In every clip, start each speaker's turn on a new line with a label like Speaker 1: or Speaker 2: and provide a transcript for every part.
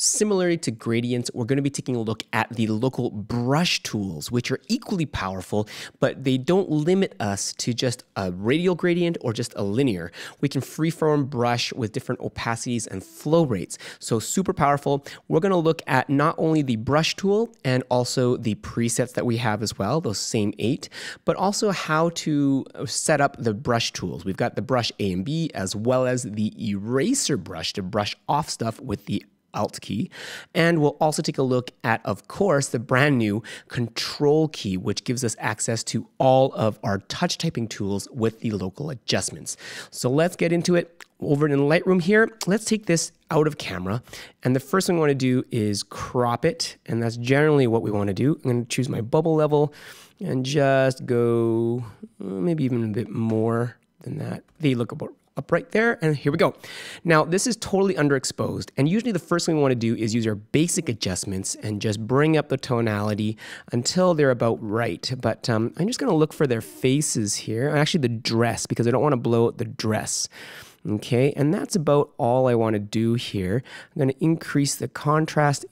Speaker 1: Similarly to gradients, we're going to be taking a look at the local brush tools, which are equally powerful, but they don't limit us to just a radial gradient or just a linear. We can freeform brush with different opacities and flow rates. So super powerful. We're going to look at not only the brush tool and also the presets that we have as well, those same 8, but also how to set up the brush tools. We've got the brush A and B as well as the eraser brush to brush off stuff with the Alt key. And we'll also take a look at, of course, the brand new Control key, which gives us access to all of our touch typing tools with the local adjustments. So let's get into it. Over in Lightroom here, let's take this out of camera. And the first thing we want to do is crop it. And that's generally what we want to do. I'm going to choose my bubble level and just go maybe even a bit more than that. They look about up right there, and here we go. Now, this is totally underexposed, and usually the first thing we want to do is use our basic adjustments and just bring up the tonality until they're about right. But I'm just going to look for their faces here, actually the dress, because I don't want to blow out the dress. Okay, and that's about all I want to do here. I'm going to increase the contrast,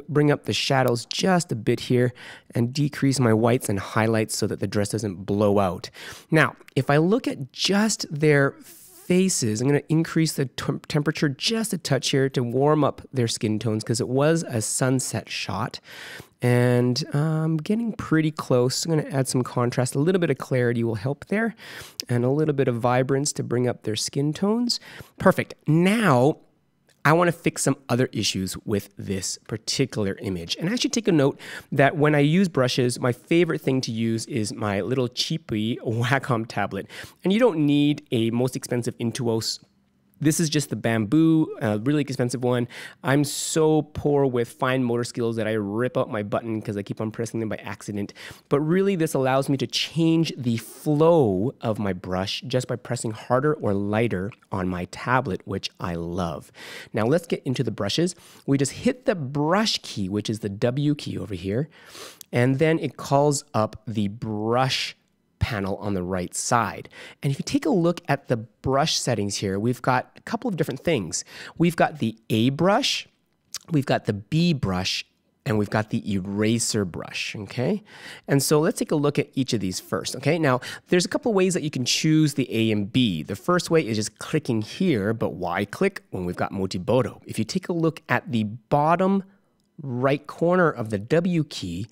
Speaker 1: bring up the shadows just a bit here, and decrease my whites and highlights so that the dress doesn't blow out. Now, if I look at just their faces, I'm going to increase the temperature just a touch here to warm up their skin tones because it was a sunset shot. And I'm getting pretty close. I'm going to add some contrast. A little bit of clarity will help there, and a little bit of vibrance to bring up their skin tones. Perfect. Now, I want to fix some other issues with this particular image. And actually take a note that when I use brushes, my favorite thing to use is my little cheapy Wacom tablet. And you don't need a most expensive Intuos. This is just the Bamboo, a really expensive one. I'm so poor with fine motor skills that I rip out my button because I keep on pressing them by accident. But really, this allows me to change the flow of my brush just by pressing harder or lighter on my tablet, which I love. Now, let's get into the brushes. We just hit the brush key, which is the W key over here, and then it calls up the brush panel on the right side. And if you take a look at the brush settings here, we've got a couple of different things. We've got the A brush, we've got the B brush, and we've got the eraser brush, okay? And so let's take a look at each of these first, okay? Now, there's a couple ways that you can choose the A and B. The first way is just clicking here, but why click when we've got Multibotto? If you take a look at the bottom right corner of the W key,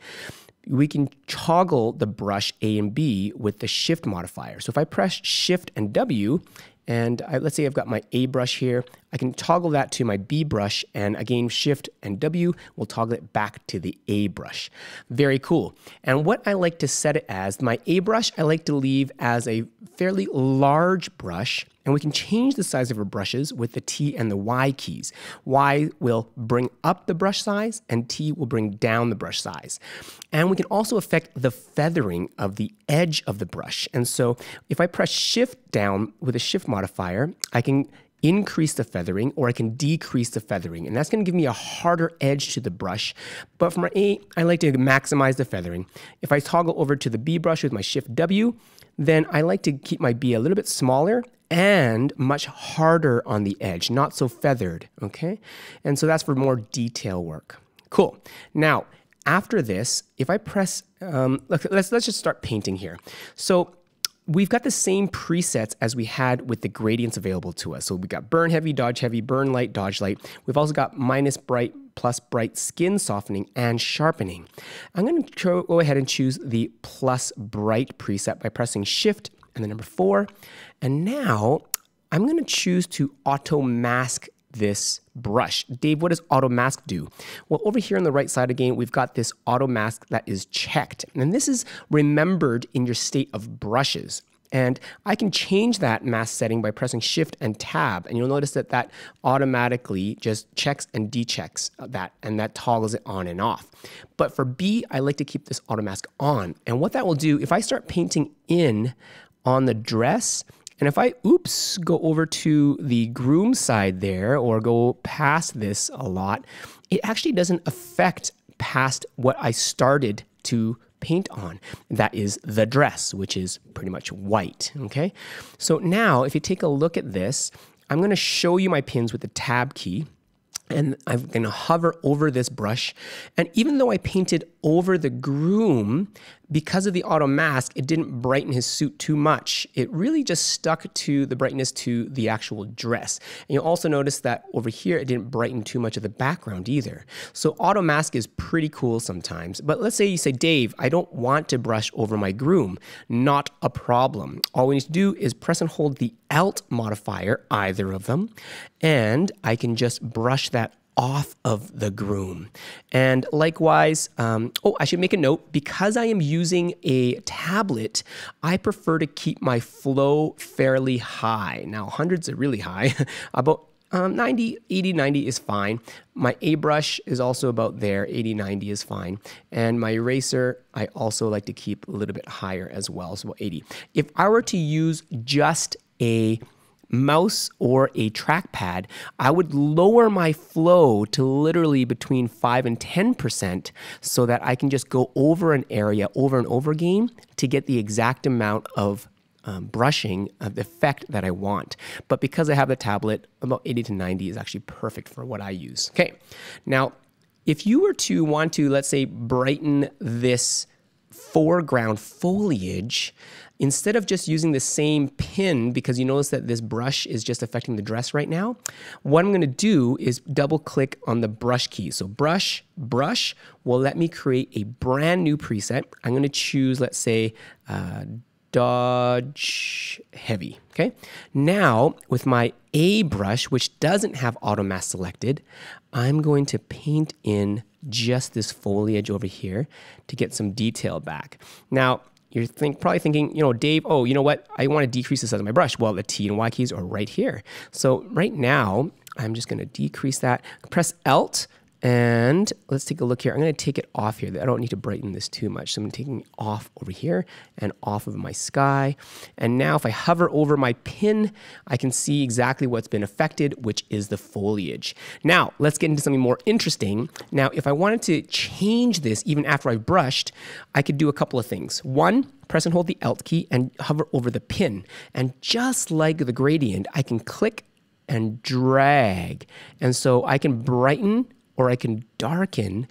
Speaker 1: we can toggle the brush A and B with the shift modifier. So if I press shift and W, and let's say I've got my A brush here, I can toggle that to my B brush, and again, shift and W will toggle it back to the A brush. Very cool. And what I like to set it as, my A brush, I like to leave as a fairly large brush, and we can change the size of our brushes with the T and the Y keys. Y will bring up the brush size, and T will bring down the brush size. And we can also affect the feathering of the edge of the brush. And so if I press shift down with a shift modifier, I can increase the feathering or I can decrease the feathering. And that's going to give me a harder edge to the brush. But for my A, I like to maximize the feathering. If I toggle over to the B brush with my shift W, then I like to keep my B a little bit smaller and much harder on the edge, not so feathered, okay? And so that's for more detail work. Cool. Now, after this, if I press, let's just start painting here. So we've got the same presets as we had with the gradients available to us. So we've got burn heavy, dodge heavy, burn light, dodge light. We've also got minus bright, plus bright, skin softening, and sharpening. I'm going to go ahead and choose the plus bright preset by pressing shift and the number 4. And now I'm going to choose to auto mask this brush. Dave, what does auto mask do? Well, over here on the right side again, we've got this auto mask that is checked. And this is remembered in your state of brushes. And I can change that mask setting by pressing shift and tab. And you'll notice that that automatically just checks and dechecks that, and that toggles it on and off. But for B, I like to keep this auto mask on. And what that will do, if I start painting in on the dress, and if I, go over to the groom side there or go past this a lot, it actually doesn't affect past what I started to paint on. That is the dress, which is pretty much white, okay? So now if you take a look at this, I'm gonna show you my pins with the tab key. And I'm going to hover over this brush. And even though I painted over the groom, because of the auto mask, it didn't brighten his suit too much. It really just stuck to the brightness to the actual dress. And you'll also notice that over here, it didn't brighten too much of the background either. So auto mask is pretty cool sometimes. But let's say you say, Dave, I don't want to brush over my groom. Not a problem. All we need to do is press and hold the Alt modifier, either of them, and I can just brush that off of the groom. And likewise, I should make a note, because I am using a tablet, I prefer to keep my flow fairly high. Now, hundreds are really high, about 90, 80, 90 is fine. My A brush is also about there, 80, 90 is fine. And my eraser, I also like to keep a little bit higher as well, so about 80. If I were to use just a mouse or a trackpad, I would lower my flow to literally between 5 and 10% so that I can just go over an area over and over again to get the exact amount of brushing of the effect that I want. But because I have the tablet, about 80 to 90 is actually perfect for what I use. Okay, now if you were to want to, let's say, brighten this foreground foliage, instead of just using the same pin, because you notice that this brush is just affecting the dress right now, what I'm going to do is double click on the brush key. So brush will let me create a brand new preset. I'm going to choose, let's say, Dodge Heavy. Okay. Now with my A brush, which doesn't have auto mask selected, I'm going to paint in just this foliage over here to get some detail back. Now, you're probably thinking, Dave, oh, you know what? I want to decrease the size of my brush. Well, the T and Y keys are right here. So right now, I'm just going to decrease that. Press Alt, and let's take a look here. I'm going to take it off here. I don't need to brighten this too much. So I'm taking it off over here and off of my sky. And now if I hover over my pin, I can see exactly what's been affected, which is the foliage. Now, let's get into something more interesting. Now, if I wanted to change this even after I've brushed, I could do a couple of things. One, press and hold the Alt key and hover over the pin. And just like the gradient, I can click and drag. And so I can brighten or I can darken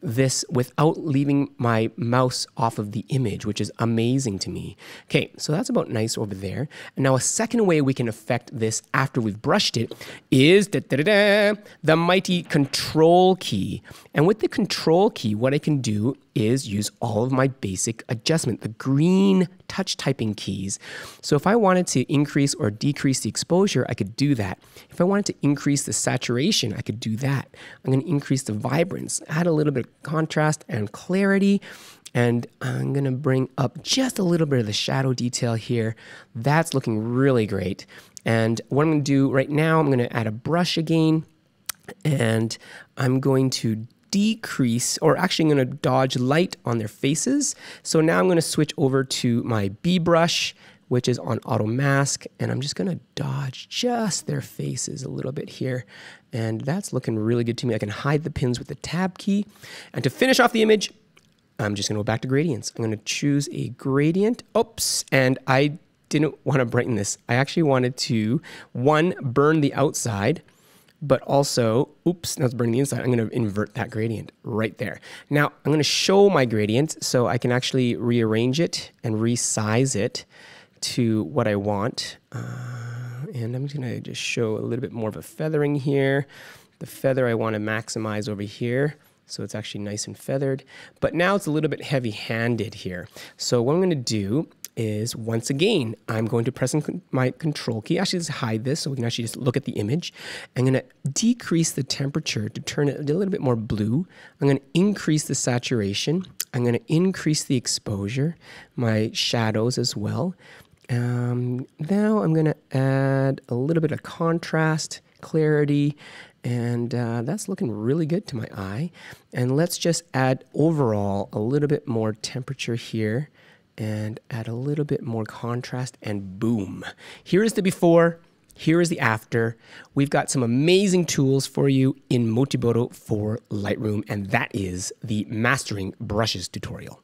Speaker 1: this without leaving my mouse off of the image, which is amazing to me. Okay, so that's about nice over there. And now a second way we can affect this after we've brushed it is the mighty Control key. And with the Control key, what I can do is use all of my basic adjustment, the green touch typing keys. So if I wanted to increase or decrease the exposure, I could do that. If I wanted to increase the saturation, I could do that. I'm going to increase the vibrance, add a little bit of contrast and clarity, and I'm going to bring up just a little bit of the shadow detail here. That's looking really great. And what I'm going to do right now, I'm going to add a brush again, and I'm going to decrease, or actually I'm going to dodge light on their faces. So now I'm going to switch over to my B brush, which is on auto mask, and I'm just going to dodge just their faces a little bit here. And that's looking really good to me. I can hide the pins with the tab key. And to finish off the image, I'm just going to go back to gradients. I'm going to choose a gradient. Oops, and I didn't want to brighten this. I actually wanted to, one, burn the outside, but also, oops, now it's burning the inside. I'm going to invert that gradient right there. Now, I'm going to show my gradient so I can actually rearrange it and resize it to what I want. And I'm just going to just show a little bit more of a feathering here. The feather I want to maximize over here, so it's actually nice and feathered. But now it's a little bit heavy-handed here. So what I'm going to do is, once again, I'm going to press my Control key. Actually, let's hide this so we can actually just look at the image. I'm going to decrease the temperature to turn it a little bit more blue. I'm going to increase the saturation. I'm going to increase the exposure, my shadows as well. Now I'm going to add a little bit of contrast, clarity, and that's looking really good to my eye. And let's just add overall a little bit more temperature here, and add a little bit more contrast, and boom. Here is the before, here is the after. We've got some amazing tools for you in Motibotto for Lightroom, and that is the Mastering Brushes tutorial.